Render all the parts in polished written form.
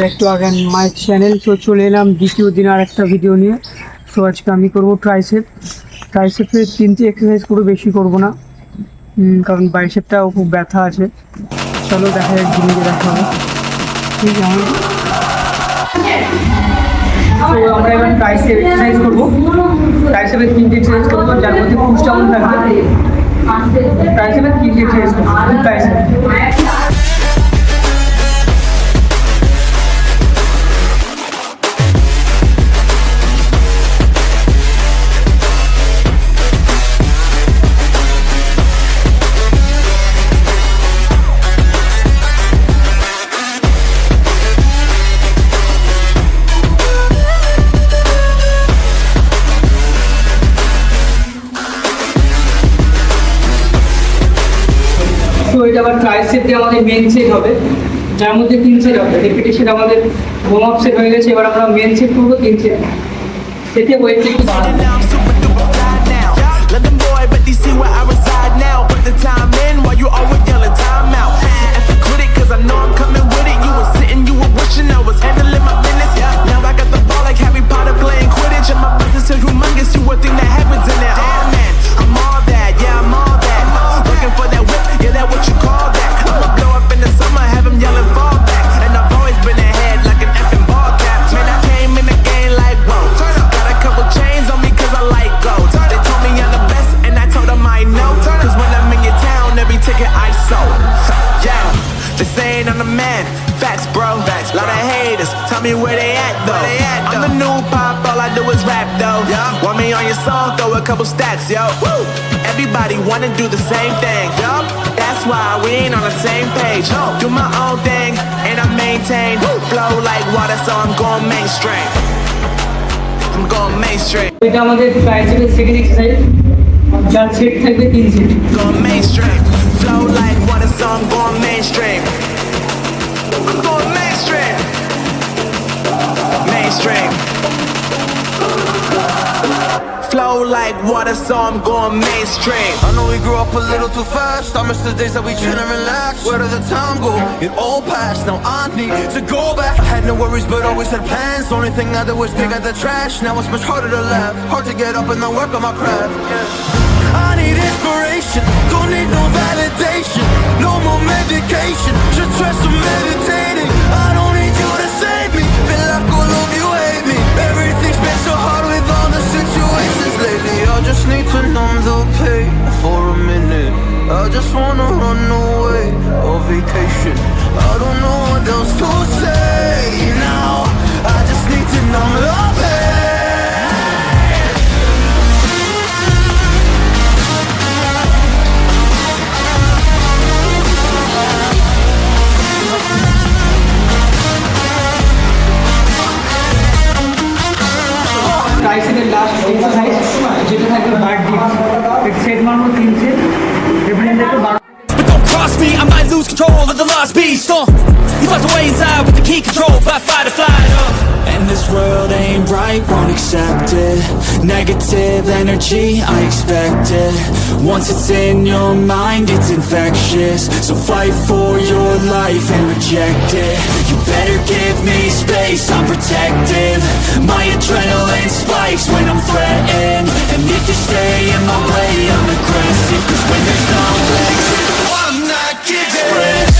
Back to আগান my channel. So চলে এলাম দ্বিতীয় দিন আর একটা ভিডিও নিয়ে। সো আজকে আমি করবো ট্রাইসেপের 3টি এক্সারসাইজ করবো, বেশি করবো না, কারণ বাইসেপটাও খুব ব্যথা আছে। চলো দেখা যাক, জিনিসে দেখা হবে। ঠিক আছে, তো আমরা এবার ট্রাইসেপ এক্সারসাইজ করবো। ট্রাইসেপের 3টি এক্সারসাইজ করবো, যার মধ্যে পুশ ডাউন থাকবে। ট্রাইসেপের 3টি এক্সারসাইজ করবো, ট্রাইসেপ। তো এটা আবার ট্রাইসেপ দিয়ে আমাদের মেন সেট হবে, যার মধ্যে 3 সেট হবে। রিপিটেশন আমাদের হোম আপ সেট হয়ে গেছে, এবার আমরা মেন সেট করবো 3 সেট। সেটে ওয়েট একটু বাড়াবো। Tell me where they at though. I'm the new pop, all I do is rap though. Want me on your song, throw a couple stacks, yo. Woo! Everybody wanna do the same thing, yo. That's why we ain't on the same page. Do my own thing, and I maintain. Flow like water, so I'm going mainstream. I'm going mainstream. এটা আমাদের ট্রাইসেপের second exercise, যার set থাকবে 3 set. Going mainstream. Flow like water, so I'm going mainstream. I'm going mainstream. Mainstream. Flow like water, so I'm going mainstream. I know we grew up a little too fast. I miss the days that we chill and relax. Where did the time go? It all passed. Now I need to go back. I had no worries, but always had plans. The only thing I did was dig out the trash. Now it's much harder to laugh. Hard to get up and then work on my craft. I need inspiration. Don't need no validation. No more medication. Just try some meditating. I don't need you to save me. Feel like all of you hate me. Everything's been so hard with all the situations lately. I just need to numb the pain for a minute. I just wanna run away on vacation. I don't know what else to say now. I just need to numb the pain. ট্রাইসেপের last exercise, যেটা থাকবে বার dips. এর set মারবো 3 set, repetition থাকবে 12। But don't cross me, I might lose control of the lost beast. He's locked away inside with the key controlled by fight or flight. And this world ain't right, won't accept it. Negative energy, I expect it. Once it's in your mind, it's infectious. So fight for your life and reject it. You better give me space, I'm protective. My adrenaline spikes when I'm threatened. And if you stay in my way, I'm aggressive. Cause when there's no exit, I'm not giving.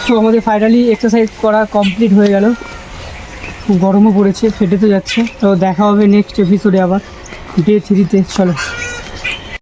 তো আমাদের finally exercise করা complete হয়ে গেল, খুব গরমও পড়েছে, ফেটে তো যাচ্ছে। তো দেখা হবে নেক্সট এপিসোডে আবার ডে 3-তে। চলো।